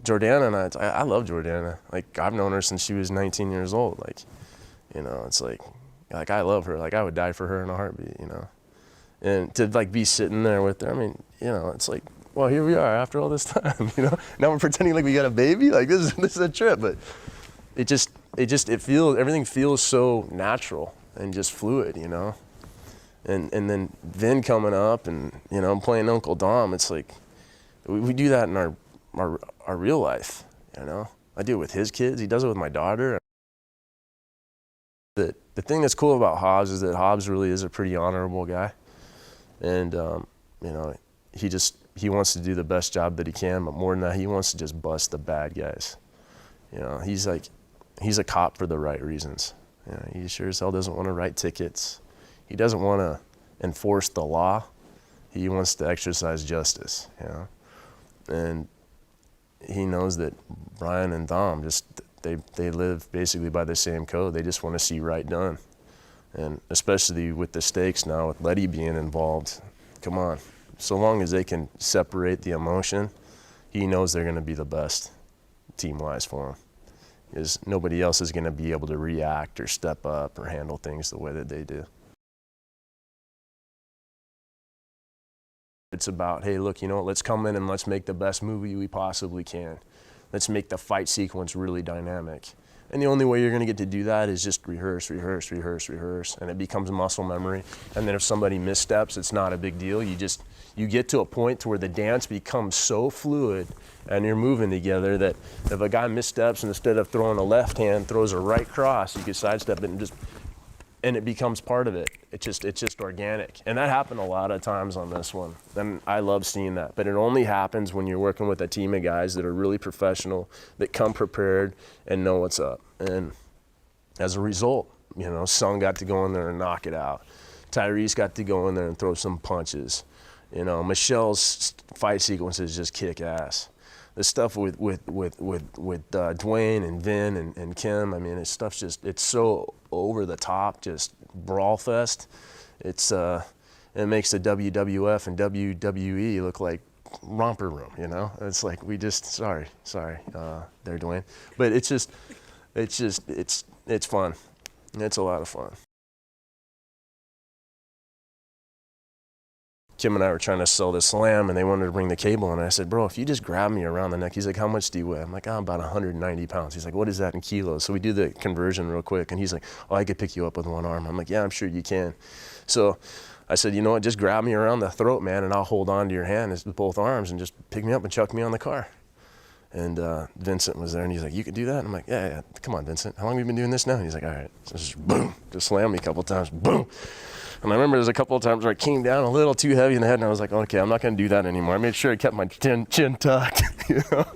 Jordana and I love Jordana. Like, I've known her since she was 19 years old. Like, you know, it's like I love her. Like, I would die for her in a heartbeat, you know. And to like be sitting there with her, I mean, you know, it's like, well, here we are after all this time, you know. Now we're pretending like we got a baby. Like, this is a trip, but it feels, everything feels so natural and just fluid, you know. And then Vin coming up and, you know, playing Uncle Dom, it's like, we do that in our real life, you know. I do it with his kids, he does it with my daughter. The thing that's cool about Hobbs is that Hobbs really is a pretty honorable guy. And, you know, he wants to do the best job that he can, but more than that, he wants to just bust the bad guys. You know, he's a cop for the right reasons. You know, he sure as hell doesn't want to write tickets. He doesn't want to enforce the law. He wants to exercise justice, you know. And he knows that Brian and Dom they live basically by the same code. They just want to see right done. And especially with the stakes now, with Letty being involved, come on. So long as they can separate the emotion, he knows they're going to be the best team-wise for him. Because nobody else is going to be able to react or step up or handle things the way that they do. It's about, hey, look, you know what, let's come in and let's make the best movie we possibly can. Let's make the fight sequence really dynamic. And the only way you're going to get to do that is just rehearse, rehearse, rehearse, rehearse, and it becomes muscle memory. And then if somebody missteps, it's not a big deal. You get to a point to where the dance becomes so fluid and you're moving together that if a guy missteps and instead of throwing a left hand, throws a right cross, you can sidestep it and it becomes part of it. It's just organic. And that happened a lot of times on this one. And I love seeing that. But it only happens when you're working with a team of guys that are really professional, that come prepared and know what's up. And as a result, you know, Sung got to go in there and knock it out. Tyrese got to go in there and throw some punches. You know, Michelle's fight sequences just kick ass. The stuff with Dwayne and Vin and Kim, I mean, it's so over the top, just brawl fest. It makes the WWF and WWE look like romper room, you know? It's like, sorry, there, Dwayne. But it's fun. It's a lot of fun. Kim and I were trying to sell this lamb and they wanted to bring the cable and I said, bro, if you just grab me around the neck, he's like, how much do you weigh? I'm like, I'm about 190 pounds. He's like, what is that in kilos? So we do the conversion real quick and he's like, oh, I could pick you up with one arm. I'm like, yeah, I'm sure you can. So I said, you know what, just grab me around the throat, man, and I'll hold on to your hand with both arms and just pick me up and chuck me on the car. And Vincent was there and he's like, you could do that? And I'm like, yeah, come on, Vincent. How long have you been doing this now? And he's like, all right. So just boom, just slam me a couple times, boom. And I remember there's a couple of times where I came down a little too heavy in the head and I was like, okay, I'm not going to do that anymore. I made sure I kept my chin tucked, you know.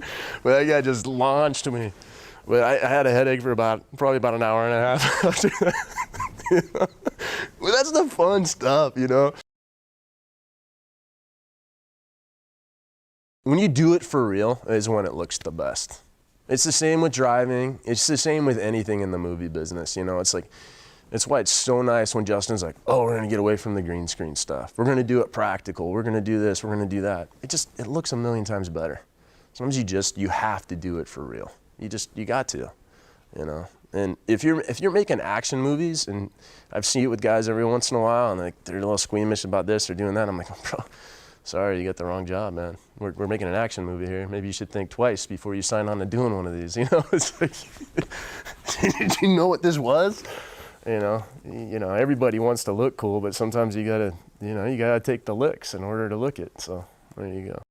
But that guy just launched me. But I had a headache for probably about an hour and a half after that. You know? But that's the fun stuff, you know. When you do it for real is when it looks the best. It's the same with driving. It's the same with anything in the movie business, you know. It's like, it's why it's so nice when Justin's like, oh, we're gonna get away from the green screen stuff. We're gonna do it practical. We're gonna do this, we're gonna do that. It looks a million times better. Sometimes you have to do it for real. You got to, you know. And if you're making action movies, and I've seen it with guys every once in a while, and like they're a little squeamish about this or doing that, I'm like, oh, bro, sorry, you got the wrong job, man. We're making an action movie here. Maybe you should think twice before you sign on to doing one of these, you know. It's like, did you know what this was? You know, everybody wants to look cool, but sometimes you gotta take the licks in order to look it. So there you go.